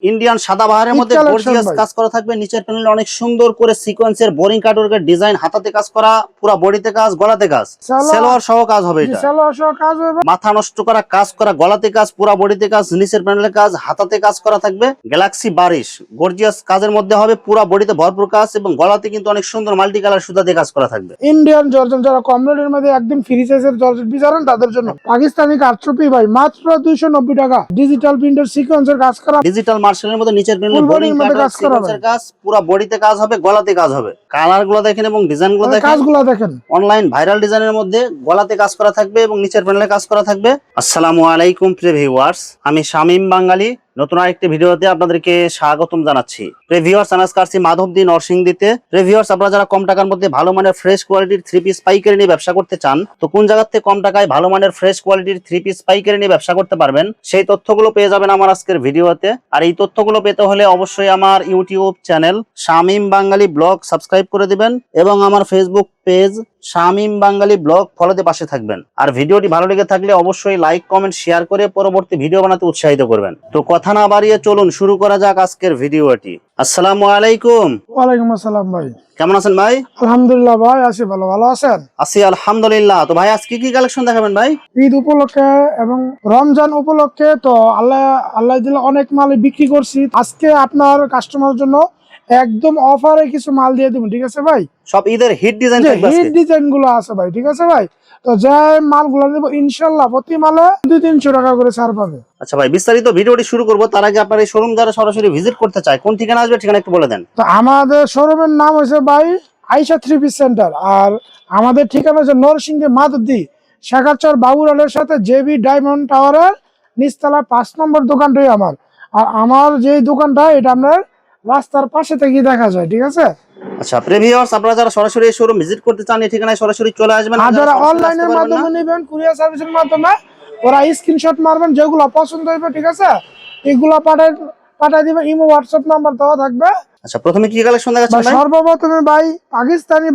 Indian সাদাবাহারের মধ্যে gorgeous কাজ করা থাকবে। নিচের প্যানেলে অনেক সুন্দর করে সিকোয়েন্সের বোরিং কাটওয়ার্কের ডিজাইন, হাতাতে কাজ করা, পুরো বডিতে কাজ, গলাতে কাজ, সালোয়ার সহ কাজ হবে। এটা সালোয়ার সহ কাজ হবে, মাথা নষ্ট করা কাজ করা, গলাতে কাজ, পুরো বডিতে কাজ, নিচের প্যানেলে কাজ, হাতাতে কাজ করা থাকবে। গ্যালাক্সি বারিশ গর্জিয়াস কাজের মধ্যে হবে, পুরো বডিতে ভরপুর কাজ এবং গলাতে কিন্তু অনেক সুন্দর মাল্টি কালার সুতা দিয়ে কাজ করা থাকবে। ইন্ডিয়ান জর্জেট, যারা কম রেটের মধ্যে একদম ফ্রি সাইজের জর্জেট বিচারেন তাদের জন্য। পাকিস্তানি কারচুপি ভাই মাত্র 290 টাকা, ডিজিটাল প্রিন্টের সিকোয়েন্সের কাজ করা, ডিজিটাল মার্শালের মধ্যে নিচের প্যানেলে বোরিং কাটওয়ার্ক সিকোয়েন্সের কাজ, পুরো বডিতে কাজ হবে, গলাতে কাজ হবে। কালার গুলো দেখেন এবং ডিজাইন গুলো দেখেন, কাজগুলো দেখেন। অনলাইন ভাইরাল ডিজাইনের মধ্যে গলাতে কাজ করা থাকবে এবং নিচের প্যানেলে কাজ করা থাকবে। আসসালামু আলাইকুম প্রিয় ভিউয়ার্স, আমি শামীম বাঙালি নতুন আরেকটি ভিডিওতে আপনাদেরকে স্বাগতম জানাচ্ছি। প্রিয় ভিউয়ার্স, আনাজ কারছি মাধবদী নরসিংদীতে। প্রিয় ভিউয়ার্স, আপনারা যারা কম টাকার মধ্যে ভালো মানের ফ্রেশ কোয়ালিটির থ্রি পিস পাইকারি নিয়ে ব্যবসা করতে চান, তো কোন জায়গা থেকে কম টাকায় ভালো মানের ফ্রেশ কোয়ালিটির থ্রি পিস পাইকারি নিয়ে ব্যবসা করতে পারবেন, সেই তথ্যগুলো পেয়ে যাবেন আমার আজকের ভিডিওতে। আর এই তথ্যগুলো পেতে হলে অবশ্যই আমার ইউটিউব চ্যানেল শামীম বাঙালি ব্লগ সাবস্ক্রাইব করে দিবেন এবং আমার ফেসবুক পেজ শামীম বাঙালি ব্লগ ফলোতে পাশে থাকবেন। আর ভিডিওটি ভালো লেগে থাকলে অবশ্যই লাইক কমেন্ট শেয়ার করে পরবর্তী ভিডিও বানাতে উৎসাহিত করবেন। তো কথা না বাড়িয়ে চলুন শুরু করা যাক আজকের ভিডিওটি। আসসালামু আলাইকুম। ওয়ালাইকুম আসসালাম ভাই, কেমন আছেন ভাই? আলহামদুলিল্লাহ ভাই, আছি ভালো। ভালো আছেন? আছি আলহামদুলিল্লাহ। তো ভাই আজকে কি কালেকশন দেখাবেন ভাই? ঈদ উপলক্ষে এবং রমজান উপলক্ষে তো আল্লাহ দিলে অনেক মাল বিক্রি করছি। আজকে আপনার কাস্টমার জন্য একদম অফারে কিছু মাল দিয়ে দিব, ঠিক আছে ভাই? সব ঈদের হিট ডিজাইন থাকবে আজকে। হিট ডিজাইন গুলো আছে ভাই, ঠিক আছে ভাই? তো যে মালগুলো নিব ইনশাআল্লাহ প্রতি মালে 200-300 টাকা করে ছাড় পাবে। আচ্ছা ভাই, বিস্তারিত ভিডিওটি শুরু করব তার আগে আপনার এই শোরুম যারা সরাসরি ভিজিট করতে চায় কোন ঠিকানা আসবে, ঠিকানা একটু বলে দেন। তো আমাদের শোরুমের নাম হচ্ছে ভাই আয়েশা থ্রি পিস সেন্টার, আর আমাদের ঠিকানা হচ্ছে নরসিংদী মাধবদী শেখারচর বাবুরালের সাথে জেবি ডায়মন্ড টাওয়ারের নিচতলা 5 নম্বর দোকানটাই আমার। আর আমার যে দোকানটা এটা আপনার রাস্তার পাশে থেকে দেখা যায়, ঠিক আছে? আচ্ছা প্রিয় ভিউয়ার্স, আপনারা যারা সরাসরি এই শোরুম ভিজিট করতে চান এই ঠিকানায় সরাসরি চলে আসবেন। আর যারা অনলাইনের মাধ্যমে নেবেন, কুরিয়ার সার্ভিসের মাধ্যমে, ওরা স্ক্রিনশট মারবেন, যেগুলো পছন্দ হবে, ঠিক আছে? এগুলো পাঠাই দিবেন, ইমো হোয়াটসঅ্যাপ নাম্বার দেওয়া থাকবে। আচ্ছা প্রথমে কি কালেকশন দেখাচ্ছেন ভাই? সর্বপ্রথমে ভাই পাকিস্তানি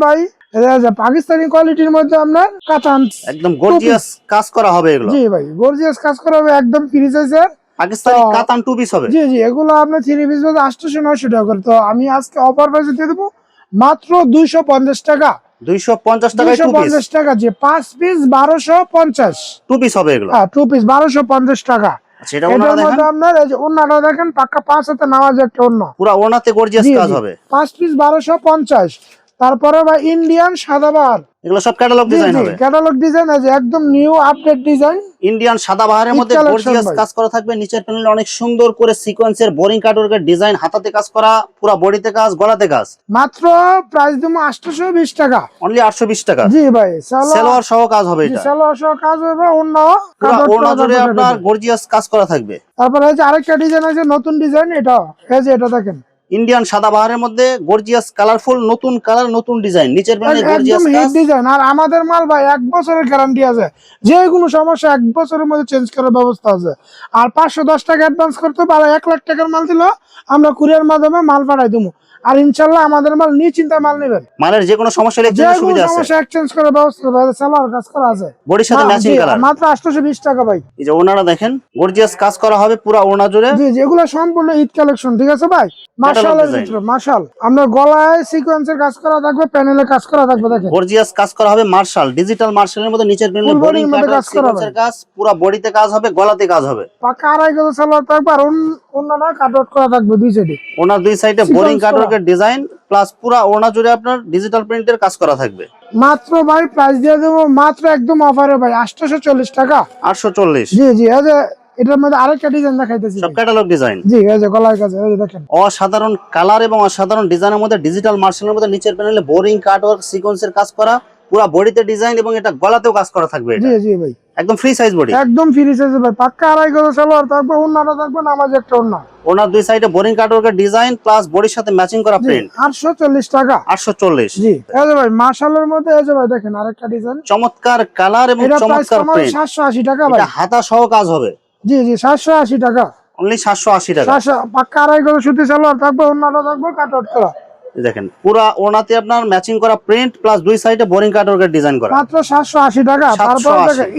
পাকিস্তানি কোয়ালিটির মধ্যে আপনার কাতান একদম গর্জিয়াস কাজ করা হবে এগুলো। জি ভাই, গর্জিয়াস কাজ করা হবে, একদম ফ্রি সাইজের পাকিস্তানি কাতান টু পিস হবে। জি জি, এগুলো আপনার 3 পিস 800-900 টাকা করে। তো আমি আজকে অফার প্রাইসে দিয়ে দেবো মাত্র 250 টাকা। 250 টাকায় টু পিস। 250 টাকা, যে 5 পিস 1250 টু পিস হবে এগুলো। হ্যাঁ, 2 পিস 1250 টাকা। আচ্ছা এটা ওনারা দেখেন, আপনার এই যে ওন্নাটা দেখেন, পাক্কা 5 হাতে নামাজ একটা ওন্না, পুরো ওনাতে গর্জিয়াস কাজ হবে। 5 পিস 1250। তারপরে ভাই ইন্ডিয়ান সাদাবাহার, এগুলো সব ক্যাটালগ ডিজাইন হবে। ক্যাটালগ ডিজাইন আছে, একদম নিউ আপডেট ডিজাইন। ইন্ডিয়ান সাদাবাহারের মধ্যে গর্জিয়াস কাজ করা থাকবে। নিচের প্যানেলে অনেক সুন্দর করে সিকোয়েন্সের বোরিং কাটওয়ার্কের ডিজাইন, হাতাতে কাজ করা, পুরো বডিতে কাজ, গলাতে কাজ। মাত্র প্রাইস দেবো 820 টাকা, অনলি 820 টাকা। জি ভাই, সালোয়ার সহ কাজ হবে। এটা সালোয়ার সহ কাজ হবে, ওড়না জুড়ে আপনার গর্জিয়াস কাজ করা থাকবে। তারপরে এই যে আরেকটা ডিজাইন আছে, নতুন ডিজাইন, এটা এই যে এটা দেখেন, ইন্ডিয়ান সাদাবাহারের মধ্যে গর্জিয়াস কালারফুল নতুন কালার নতুন ডিজাইন, নিচের প্যানেলে গর্জিয়াস কাজ ডিজাইন। আর আমাদের মাল ভাই 1 বছরের গ্যারান্টি আছে, যে কোনো সমস্যা 1 বছরের মধ্যে চেঞ্জ করার ব্যবস্থা আছে। আর 510 টাকা অ্যাডভান্স করতে পারে, 1 লাখ টাকার মাল দিলে আমরা কুরিয়ার মাধ্যমে মাল পাঠাই দেবো। আর ইনশাআল্লাহ আমাদের মাল নিশ্চিন্তে মাল নেবেন, মালের যে কোনো সমস্যা হলে এক্সচেঞ্জের সুবিধা আছে, সমস্যা এক্সচেঞ্জ করার ব্যবস্থা আছে, সালোয়ার কাজ করা আছে, বডির সাথে ম্যাচিং কালার। মাত্র 820 টাকা ভাই। এই যে ওনারা দেখেন গর্জিয়াস কাজ করা হবে পুরো ওড়না জুড়ে। জি, যেগুলো সম্পূর্ণ ঈদ কালেকশন, ঠিক আছে ভাই? মাশাআল্লাহ ভিতরে মাশাআল, আমরা গলায় সিকোয়েন্সের কাজ করা থাকবে, প্যানেলে কাজ করা থাকবে, দেখেন গর্জিয়াস কাজ করা হবে। মার্শাল ডিজিটাল মার্শালের মধ্যে নিচের প্যানেলে বোরিং কাজ সিকোয়েন্সের কাজ, পুরো বডিতে কাজ হবে, গলাতে কাজ হবে। পাকা 2.5 গজ সালোয়ার থাকবে, আর ওন্নাটা কাটআউট করা থাকবে দুই সাইডে। ওনার দুই সাইডে বোরিং কাটওয়ার্কের ডিজাইন প্লাস পুরো ওড়না জুড়ে আপনার ডিজিটাল প্রিন্টের কাজ করা থাকবে। মাত্র ভাই প্রাইস দিয়ে দেবো মাত্র একদম অফারে ভাই 840 টাকা। 840। জি জি, এই যে এটার মধ্যে আরেকটা ডিজাইন দেখাইতেছি, সব ক্যাটালগ ডিজাইন। জি, এই যে গলার কাছে, এই যে দেখেন অসাধারণ কালার এবং অসাধারণ ডিজাইনের মধ্যে ডিজিটাল মার্শালের মধ্যে নিচের প্যানেলে বোরিং কাটওয়ার্ক সিকোয়েন্সের কাজ করা, পুরো বডিতে ডিজাইন এবং এটা গলাতেও কাজ করা থাকবে। জি জি ভাই, একদম ফ্রি সাইজ বডি, একদম ফ্রি সাইজ ভাই, পাক্কা 2.5 গজ সালোয়ার থাকবে, ওন্নাটা থাকবে নামাজ একটা ওন্না। ওনার দুই সাইডে বোরিং কাটওয়ার্কের ডিজাইন প্লাস বডির সাথে ম্যাচিং করা প্রিন্ট। 840 টাকা। 840। জি, এই যে ভাই মাশাআল্লাহর মধ্যে, এই যে ভাই দেখেন আরেকটা ডিজাইন, চমৎকার কালার এবং চমৎকার প্রিন্ট। 780 টাকা ভাই। এটা হাতা সহ কাজ হবে। জি জি, 780 টাকা, অনলি 780 টাকা। পাক্কা 2.5 গজ সুতি সালোয়ার থাকবে, ওন্নাটা থাকবে কাটআউট করা। দেখেন পুরো ওনাতে আপনার ম্যাচিং করা প্রিন্ট প্লাস দুই সাইডে বোরিং কাটওয়ার্কের ডিজাইন করা, মাত্র 780 টাকা। তারপর দেখেন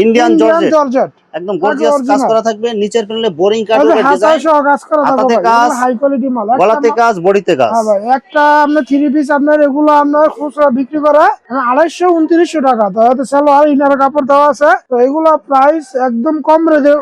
ইন্ডিয়ান জর্জেট। একদম গর্জিয়াস কাজ original। করা থাকবে, নিচের প্যানেলে বোরিং এই যে কাটওয়ার্কের হাতায় ডিজাইন, সহ কাজ করা থাকবে হাতাতে ভাই, কাজ, হাই কোয়ালিটি মাল। গলাতে কাজ, বডিতে কাজ। হ্যাঁ ভাই, একটা আপনার 3 পিস আপনার এগুলো আপনার খুচরা বিক্রি করে 250-2900 টাকা। তো এতে সালোয়ার ইনার কাপড় দেওয়া আছে। তো এগুলো প্রাইস একদম কম রেটে,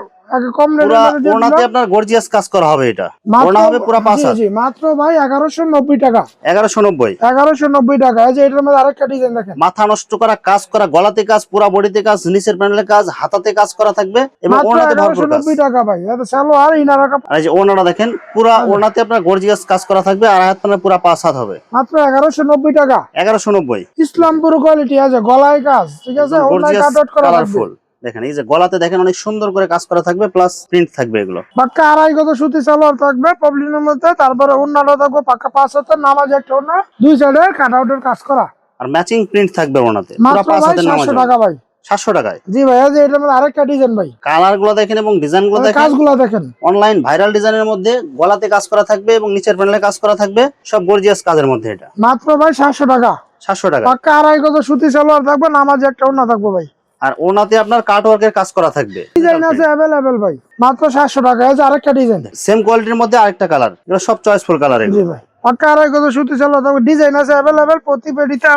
কম রেটের পুরা মধ্যে দিয়ে ওড়নাতে দিলাম। আপনার গর্জিয়াস কাজ করা হবে, এটা মাত্র ওড়না হবে পুরা 5 জি হাত, জি মাত্র ভাই 1190 টাকা। 1190। 1190 টাকা। এই যে এটার মধ্যে আরেকটা ডিজাইন দেখেন, মাথা নষ্ট করা কাজ করা, গলাতে কাজ, পুরা বডিতে কাজ, নিচের প্যানেলে কাজ, হাতাতে কাজ করা থাকবে এবং মাত্র ওড়নাতে ভরপুর কাজ। 1190 টাকা ভাই। এতে সালোয়ার ইনার কাপড় আর এই যে ওড়নাটা দেখেন, পুরা ওড়নাতে আপনার গর্জিয়াস কাজ করা থাকবে, আর হাত প্যানেল পুরা 5 হাত হবে, মাত্র 1190 টাকা। 1190। ইসলামপুর কোয়ালিটি আছে, গলায় কাজ, ঠিক আছে, ওনায় গর্জিয়াস কাট আউট করা থাকবে। কালারফুল। দেখেন এই যে গলাতে দেখেন অনেক সুন্দর করে কাজ করা থাকবে, প্লাস প্রিন্ট থাকবে এগুলো। পাক্কা 2.5 গজ সুতি সালোয়ার থাকবে পবলিনের মধ্যে। তারপরে ওন্নাটা থাকবে পাক্কা 5 হাতের, নামাজ একটা ওন্না, দুই সাইডে কাট আউটের কাজ করা। আর ম্যাচিং প্রিন্ট থাকবে ওড়নাতে, পুরা মাত্র 5 ভাই হাতের নামাজ 700 টাকা ভাই। 700 টাকায়। জি ভাই, এই যে এটার মধ্যে আরেকটা ডিজাইন ভাই, কালার গুলো দেখেন এবং ডিজাইন গুলো দেখেন, কাজগুলো দেখেন। অনলাইন ভাইরাল ডিজাইনের মধ্যে গলাতে কাজ করা থাকবে এবং নিচের প্যানেলে কাজ করা থাকবে, সব গর্জিয়াস কাজের মধ্যে। এটা মাত্র ভাই 700 টাকা। 700 টাকা। পাক্কা 2.5 গজ সুতি সালোয়ার থাকবে, নামাজ একটা ওন্না থাকবে ভাই। আর ওনাতে আপনার কাট ওয়ার্কের কাজ করা থাকবে, ডিজাইন আছে अवेलेबल ভাই, মাত্র 700 টাকা। এই যে আরেকটা ডিজাইন, সেম কোয়ালিটির মধ্যে আরেকটা কালার, এগুলো সব চয়েসফুল কালার জি এগুলো। ভাই পাক্কা 2.5 গজ সুতি সালোয়ার থাকবে, ডিজাইন আছে अवेलेबल। প্রতি পেডিতে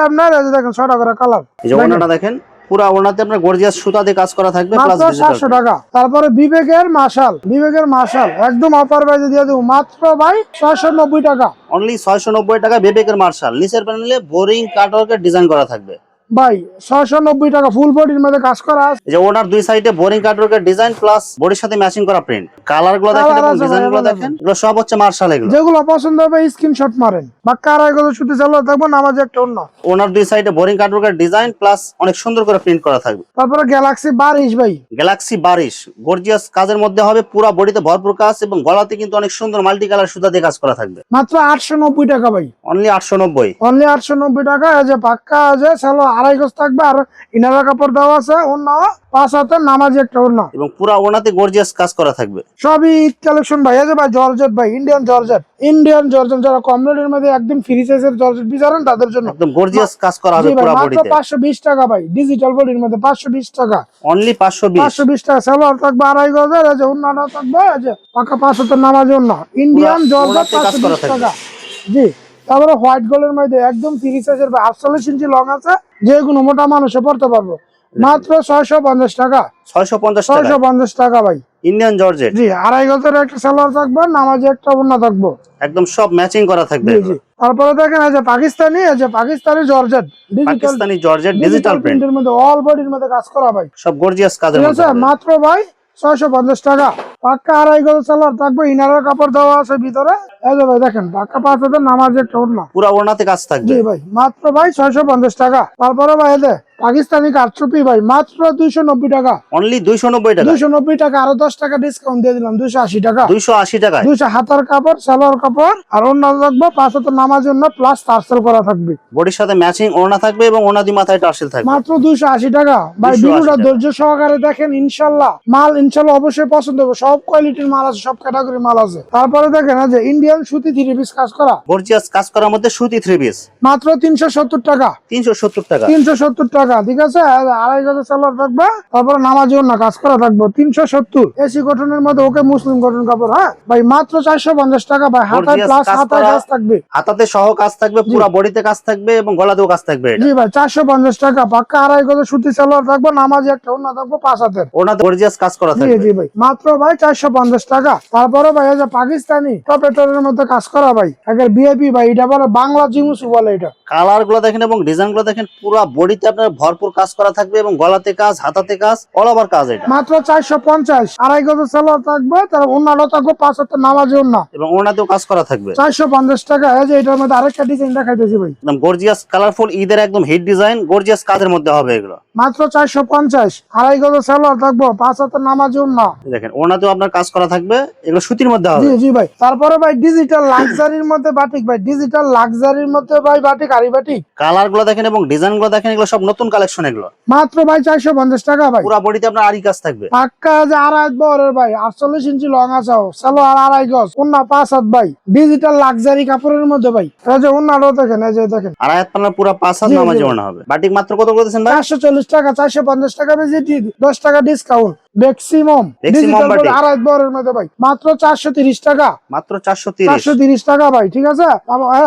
আপনার এই যে দেখেন 6টা করে কালার। এই যে ওনাটা দেখেন, পুরা ওনাতে আপনার গর্জিয়াস সুতা দিয়ে কাজ করা থাকবে, প্লাস মাত্র 700 টাকা। তারপরে বিবেকের মার্শাল একদম অফার প্রাইসে দিয়ে দেবো মাত্র ভাই 690 টাকা। অনলি 690 টাকা। বিবেকের মার্শাল, নিচের প্যানেলে বোরিং কাট ওয়ার্কের ডিজাইন করা থাকবে ভাই 690 টাকা, ফুল বডির মধ্যে কাজ করা আছে। এই যে ওনার দুই সাইডে বোরিং কাট ওয়ার্কের ডিজাইন, প্লাস বডির সাথে ম্যাচিং করা প্রিন্ট। কালার গুলো দেখেন এবং আছে ডিজাইন গুলো ভাই, দেখেন, এগুলো সব হচ্ছে মার্শাল। এগুলো যেগুলো পছন্দ হবে স্ক্রিনশট মারেন। বাক্কা 2.5 গজ সুতি সালোয়ার থাকবে, নামাজ একটা ওন্না। ওনার দুই সাইডে বোরিং কাট ওয়ার্কের ডিজাইন, প্লাস অনেক সুন্দর করে প্রিন্ট করা থাকবে। তারপরে গ্যালাক্সি 22 ভাই, গ্যালাক্সি 22 গর্জিয়াস কাজের মধ্যে হবে, পুরা বডিতে ভরপুর কাজ এবং গলাতে কিন্তু অনেক সুন্দর মাল্টি কালার সুতা দিয়ে কাজ করা থাকবে। মাত্র 890 টাকা ভাই। অনলি 890। অনলি 890 টাকা। এই যে পাক্কা আছে সালোয়ার 2.5 গজ থাকবে, আর ইনার কাপড় দেওয়া আছে, ওন্না 5 হাতের, নামাজ একটা ওন্না। এবং পুরা ওনাতে গর্জিয়াস কাজ করা থাকবে। সবই ঈদ কালেকশন ভাই। এই যে ভাই জর্জেট ভাই, ইন্ডিয়ান জর্জেট, যারা কম রেটের মধ্যে একদম ফ্রি সাইজের জর্জেট বিচারেন তাদের জন্য একদম গর্জিয়াস কাজ করা হবে জি ভাই, পুরা মাত্র বডিতে। 520 টাকা ভাই, ডিজিটাল বডির মধ্যে 520 টাকা। অনলি 520। 520 টাকা সালোয়ার থাকবে 2.5 গজের। এই যে ওন্নাটা থাকবে এই যে পাকা 5 হাতের, নামাজ ওন্না, ইন্ডিয়ান জর্জেট ওড়নাতে কাজ করা 520 থাকবে। টাকা। জি। তারপরে হোয়াইট গোল্ডের মধ্যে একদম ফ্রি সাইজের 48 ইঞ্চি লং আছে, যে কোনো মোটা মানুষে পড়তে পারবে, মাত্র 650 টাকা। 650 টাকা। 650 টাকা ভাই, ইন্ডিয়ান জর্জেট। জি। 2.5 গজের একটা সালোয়ার থাকবে, নামাজে একটা ওন্না থাকবে, একদম সব ম্যাচিং করা থাকবে জি এগুলো। জি। তারপরে দেখেন এই যে Pakistani georgette, Pakistani georgette digital print, প্রিন্টের মধ্যে অল বডির মধ্যে কাজ করা ভাই, সব গর্জিয়াস কাজের ঠিক মধ্যে আছে। হবে। মাত্র ভাই 650 টাকা। পাক্কা 2.5 গজ সালোয়ার থাকবে, ইনারের কাপড় দেওয়া আছে ভিতরে। এই যে ভাই দেখেন পাক্কা 5 হাতের, নামাজে একটা ওন্না, পুরা ওনাতে কাজ থাকবে। জি ভাই মাত্র ভাই 650 টাকা। তারপরে ভাই এই যে পাকিস্তানি কারচুপি ভাই, মাত্র 290 টাকা। অনলি 290 টাকা। 290 টাকা, আরো 10 টাকা ডিসকাউন্ট দিয়ে দিলাম, 280 টাকা। 280 টাকায়। 200 হাতার কাপড়, সালোয়ার কাপড়, আর ওন্না থাকবে 5 হাতের, নামাজ ওন্না প্লাস টার্সেল করা থাকবে। বডির সাথে ম্যাচিং ওড়না থাকবে এবং ওড়না দিয়ে মাথায় টার্সেল থাকবে। মাত্র 280 টাকা ভাই। 280 ভিডিওটা টাকা। ধৈর্য সহকারে দেখেন, ইনশাল্লাহ অবশ্যই পছন্দ হবে। সব কোয়ালিটির মাল আছে, সব ক্যাটাগরির মাল আছে। তারপরে দেখেন যে ইন্ডিয়ান সুতি 3 পিস কাজ করা, গর্জিয়াস কাজ করার মধ্যে সুতি 3 পিস, মাত্র 370 টাকা। 370 টাকা। 370 টাকা, ঠিক আছে। আর 2.5 গজের সালোয়ার থাকবে, তারপরে নামাজি ওন্না কাজ করা থাকবে, 370। এসি কটনের মধ্যে ওকে মুসলিম কটন কাপড়, হ্যাঁ ভাই, মাত্র 450 টাকা ভাই। হাতায় Gorgeous প্লাস কাজ হাতায় করা। কাজ থাকবে, হাতাতে সহ কাজ থাকবে, পুরা বডিতে কাজ থাকবে এবং গলাতেও কাজ থাকবে। এটা জি ভাই 450 টাকা। পাক্কা 2.5 গজের সুতি সালোয়ার থাকবে, নামাজি একটা ওন্না থাকবে 5 হাতের, ওড়নাতে গর্জিয়াস কাজ করা জি থাকবে। জি ভাই মাত্র ভাই 450 টাকা। তারপরে ভাই এই যে পাকিস্তানি টপেটরের মধ্যে কাজ করা ভাই, আগের ভিআইপি ভাই, এটা বলে বাংলা জিমুসু বলে এটা। কালার গুলো দেখেন এবং ডিজাইন গুলো দেখেন, পুরা বডিতে আপনার ভরপুর কাজ করা থাকবে এবং গলাতে কাজ, হাতাতে কাজ, অল ওভার কাজ। এটা মাত্র 450। 2.5 গজের সালোয়ার থাকবে, তার ওন্নাটা থাকবে 5 হাতের, নামাজি ওন্না, এবং ওড়নাতেও কাজ করা থাকবে। 450 টাকা। এই যে এটার মধ্যে আরেকটা ডিজাইন দেখাইতেছি ভাই, একদম গর্জিয়াস কালারফুল, ঈদের একদম হিট ডিজাইন, গর্জিয়াস কাজের মধ্যে হবে এগুলো। মাত্র 450। 2.5 গজের সালোয়ার থাকবে, 5 হাতের, নামাজি ওন্না, দেখেন ওড়নাতেও আপনার কাজ করা থাকবে, এগুলো সুতির মধ্যে জি হবে। জি ভাই। তারপরে ভাই ডিজিটাল লাক্সারির মধ্যে বাটিক ভাই, ডিজিটাল লাক্সারির মধ্যে ভাই বাটিক আরি বাটিক। কালার গুলো দেখেন এবং ডিজাইন গুলো দেখেন, এগুলো সব নতুন কালেকশন। এগুলো মাত্র ভাই 450 টাকা ভাই। পুরো বডিতে আপনার আরি কাজ থাকবে। পাক্কা যে 2.5 বরের ভাই, 48 ইঞ্চি লং আছে, সালোয়ার 2.5 গজ, ওন্না 5 হাত ভাই, ডিজিটাল লাক্সারি কাপড়ের মধ্যে ভাই। এই যে ওন্নাটাও দেখেন, এই যে দেখেন 2.5 পাল্লা পুরো 5 হাত জি, নামাজি জি। ওড়না হবে। বাটিক মাত্র কত করেছেন ভাই? 440 টাকা, 450 টাকা বেশি, 10 টাকা discount maximum. Maximum digital batik. 2.5 বরের মধ্যে ভাই, মাত্র 430 টাকা। মাত্র 430। 430 টাকা ভাই, ঠিক আছে।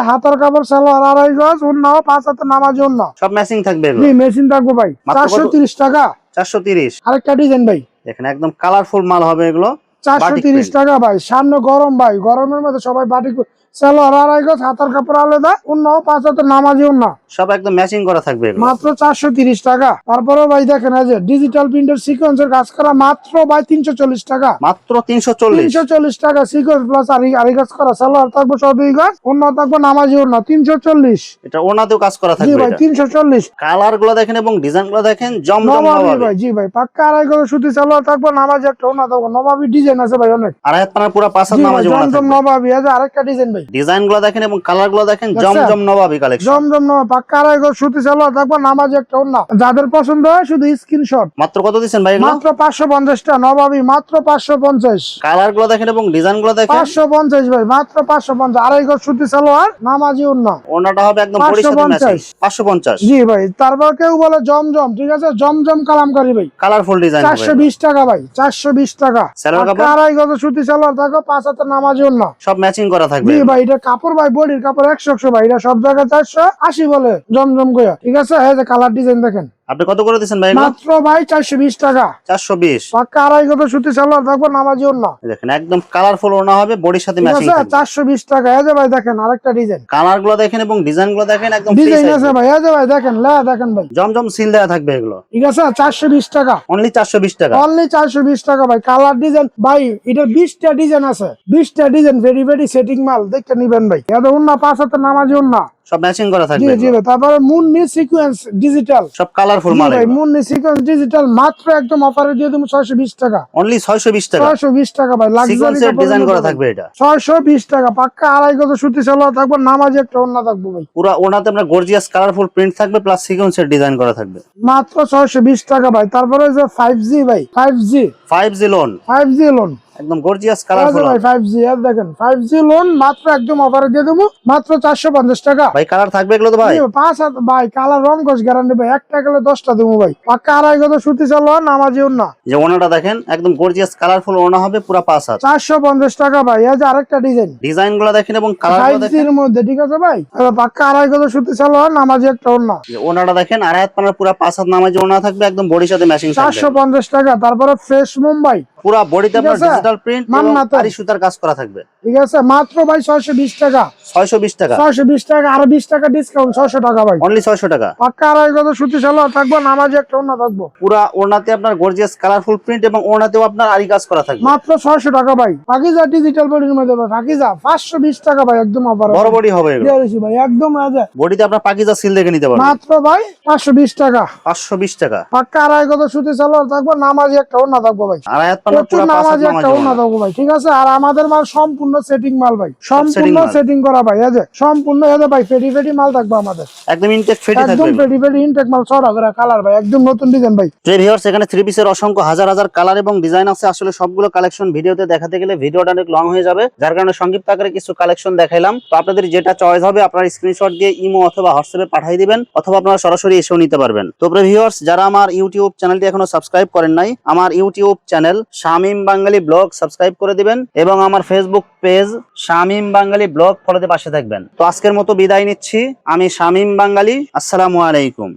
হাতার কাপড়, সালোয়ার 2.5 গজ, ওন্নাও 5 হাতে নামাজি ওন্না, সব ম্যাচিং থাকবে এগুলো। জি মেশিন থাকবো ভাই। মাত্র কত? 430 টাকা। 430। আরেকটা ডিজাইন ভাই, দেখেন একদম কালারফুল মাল হবে এগুলো। 430 টাকা ভাই। সামনে গরম ভাই, গরমের মধ্যে সবাই বাটিক, সালোয়ার 2.5 গজ, হাতার কাপড় আলাদা, ওন্নাও 5 হাতে নামাজি ওন্না, সব একদম ম্যাচিং করা থাকবে এগুলো। মাত্র 430 টাকা। তারপরে ভাই দেখেন, এই যে ডিজিটাল প্রিন্টের সিকোয়েন্সের কাজ করা, মাত্র ভাই 340 টাকা। মাত্র 340। 340 টাকা সিকোয়েন্স প্লাস আরি কাজ করা, সালোয়ার থাকবো 2 গজ, অন্য থাকবো নামাজি ওড়না, 340। এটা ওনাতেও কাজ করা জি থাকবে। ভাই, এটা 340। কালার গুলো দেখেন এবং ডিজাইন গুলো দেখেন, জমজম নবাবি নবাবী। ভাই, জি ভাই, পাক্কা 2.5 গজ সুতি সালোয়ার থাকবো, নামাজি একটা ওড়না থাকবো, নবাবি ডিজাইন আছে ভাই অনেক। 2.5 পাল্লা পুরো 5 হাত জি ভাই, নামাজি ওড়না জমজম থাকবে। নবাবি। এই যে আরেকটা ডিজাইন ভাই, ডিজাইন গুলো দেখেন এবং কালার গুলো দেখেন, দেখছেন? জমজম নবাবী কালেকশন। জমজম নবাবি, পাক্কা 2.5 গজ সুতি সালোয়ার থাকবো, নামাজি একটা ওড়না। যাদের পছন্দ হয় শুধু স্ক্রিনশট। মাত্র কত দিচ্ছেন ভাই এগুলো? মাত্র 550 টাকা নবাবি, মাত্র 550। কালার গুলো দেখেন এবং ডিজাইন গুলো দেখেন। 550 ভাই, মাত্র 550। 2.5 গজ সুতি সালোয়ার, নামাজি ওড়না, ওনাটা হবে একদম বডির সাথে ম্যাচিং। 550। জি ভাই। তারপর কেউ বলে জমজম, ঠিক আছে, জমজম কালামকারী ভাই, কালারফুল ডিজাইন হবে। 420 টাকা ভাই, 420 টাকা। সালোয়ার কাপড়? 2.5 গজ সুতি সালোয়ার থাকো, 5 হাতে নামাজি ওড়না। সব ম্যাচিং করা থাকবে। জি ভাই, এটা কাপড় ভাই, বডির কাপড় 100 ভাই, এটা সব জায়গায় 480 বলে জমজম কইয়া, ঠিক আছে। এই যে কালার ডিজাইন দেখেন, আপনি কত করে দিচ্ছেন ভাই এগুলো? মাত্র ভাই 420 টাকা। 420। পাক্কা 2.5 গজ সুতি সালোয়ার থাকবো, নামাজি ওড়না, দেখেন একদম কালারফুল ওনা হবে, বডির সাথে ঠিক ম্যাচিং আছে, থাকবে। 420 টাকা। এই যে ভাই দেখেন আরেকটা ডিজাইন, কালার গুলো দেখেন এবং ডিজাইন গুলো দেখেন, একদম ফ্রি ডিজাইন সাইজ। আছে ভাই। এই যে ভাই দেখেন, দেখেন ভাই, জমজম সিল দেওয়া থাকবে এগুলো। ঠিক আছে, 420 টাকা। অনলি 420 টাকা। অনলি 420 টাকা ভাই। কালার ডিজাইন ভাই, এটা 20টা ডিজাইন আছে, 20টা ডিজাইন, ভেরি ভেরি সেটিং মাল, দেখতে নিবেন ভাই। এটা ওন্না 5 হাতে নামাজি ওন্না, সব ম্যাচিং করা জি থাকবে জি এগুলো। ভাই। তারপরে মুন্নি সিকোয়েন্স ডিজিটাল, সব কালারফুল জি মাল ভাই, এগুলো। মুন্নি সিকোয়েন্স ডিজিটাল, মাত্র একদম অফারে দিয়ে দেবো 620 টাকা। অনলি 620 টাকা। 620 টাকা ভাই, লাক্সারি সিকোয়েন্সের ডিজাইন করা থাকবে এটা। 620 টাকা। পাক্কা 2.5 গজ সুতি সালোয়ার থাকবো, নামাজি একটা ওন্না থাকবো ভাই, পুরো ওনাতে আপনার গর্জিয়াস কালারফুল প্রিন্ট থাকবে, প্লাস সিকোয়েন্সের ডিজাইন করা থাকবে। মাত্র 620 টাকা ভাই। তারপরে যে 5G ভাই, 5G 5G loan, 5G loan, একদম গর্জিয়াস আছে কালারফুল। ভাই 5G। আর দেখেন 5G লোন, মাত্র একদম অফারে দিয়ে দেবো, মাত্র 450 টাকা। ভাই কালার থাকবে এগুলো তো ভাই? 5 হাত ভাই, কালার রং কস গ্যারান্টি ভাই, একটা গেলে 10টা দেবো ভাই। পাক্কা 2.5 গজ সুতি সালোয়ার, নামাজি ওড়না, যে ওনাটা দেখেন একদম গর্জিয়াস কালারফুল ওনা হবে, পুরো 5 হাত। 450 টাকা ভাই। এই যে আরেকটা ডিজাইন ডিজাইন গুলো দেখেন এবং কালার গুলো 5G দেখেন। এর মধ্যে, ঠিক আছে ভাই। পাক্কা 2.5 গজ সুতি সালোয়ার, নামাজি একটা ওড়না, যে ওনাটা দেখেন 2.5 হাত পানার পুরো 5 হাত নামাজি ওনা থাকবে, একদম বডির সাথে ম্যাচিং থাকবে। 450 টাকা। তারপরে ফ্রেশ মুম্বাই, পুরো বডিতে ঠিক আপনার আছে, ডিজিটাল প্রিন্ট এবং মান্নাতে। আরি সুতার কাজ করা থাকবে। ঠিক আছে, মাত্র ভাই 620 টাকা। 620 টাকা। 620 টাকা, আরো 20 টাকা ডিসকাউন্ট, 600 টাকা ভাই। অনলি 600 টাকা। পাক্কা 2.5 গজ সুতি সালোয়ার থাকবো, নামাজি একটা ওড়না থাকবো, পুরা ওড়নাতে আপনার গর্জিয়াস কালারফুল প্রিন্ট এবং ওড়নাতেও আপনার আরি কাজ করা থাকবে। মাত্র 600 টাকা ভাই। পাকিজা ডিজিটাল বডির মধ্যে ভাই, পাকিজা 520 টাকা ভাই, একদম অফার বড় বডি হবে এগুলো। ভাই, একদম আছে। বডিতে আপনার পাকিজা সিল দেখে নিতে পারবেন। মাত্র ভাই 520 টাকা। 520 টাকা। পাক্কা 2.5 গজ সুতি সালোয়ার থাকবো, নামাজি একটা ওড়না থাকবো ভাই, 2.5 হাত পানার প্রচুর পুরো 5 হাত নামাজি একটা নামাজি ওড়না ওড়না। থাকবো ভাই, ঠিক আছে। আর আমাদের মাল সম্পূর্ণ সেটিং মাল ভাই, সম্পূর্ণ setting মাল। সেটিং করা ভাই। এই যে সম্পূর্ণ এই যে ভাই, ফেটি ফেটি মাল থাকবে আমাদের, একদম ইনটেক ফেটে একদম থাকবে। ফেটি ফেটি ইনটেক মাল, 6 টাকা কালার ভাই, একদম নতুন ডিজাইন ভাই। যে ভিউয়ার্স, এখানে 3 পিসের অসংখ্য হাজার হাজার কালার এবং ডিজাইন আছে। আসলে সবগুলো কালেকশন ভিডিওতে দেখাতে গেলে ভিডিওটা অনেক লং হয়ে যাবে, যার কারণে সংক্ষিপ্ত আকারে কিছু কালেকশন দেখাইলাম। তো আপনাদের যেটা চয়েস হবে আপনারা স্ক্রিনশট দিয়ে ইমো অথবা হোয়াটসঅ্যাপে পাঠিয়ে দিবেন, অথবা আপনারা সরাসরি এসেও নিতে পারবেন। তো ভিউয়ার্স, যারা আমার ইউটিউব চ্যানেলটি এখনো সাবস্ক্রাইব করেন নাই, আমার ইউটিউব চ্যানেল শামীম বাঙালি ব্লগ সাবস্ক্রাইব করে দিবেন, এবং আমার ফেসবুক পেজ শামীম বাঙালি ব্লগ ফলোতে পাশে থাকবেন। তো আজকের মতো বিদায় নিচ্ছি, আমি শামীম বাঙালি। আসসালামু আলাইকুম।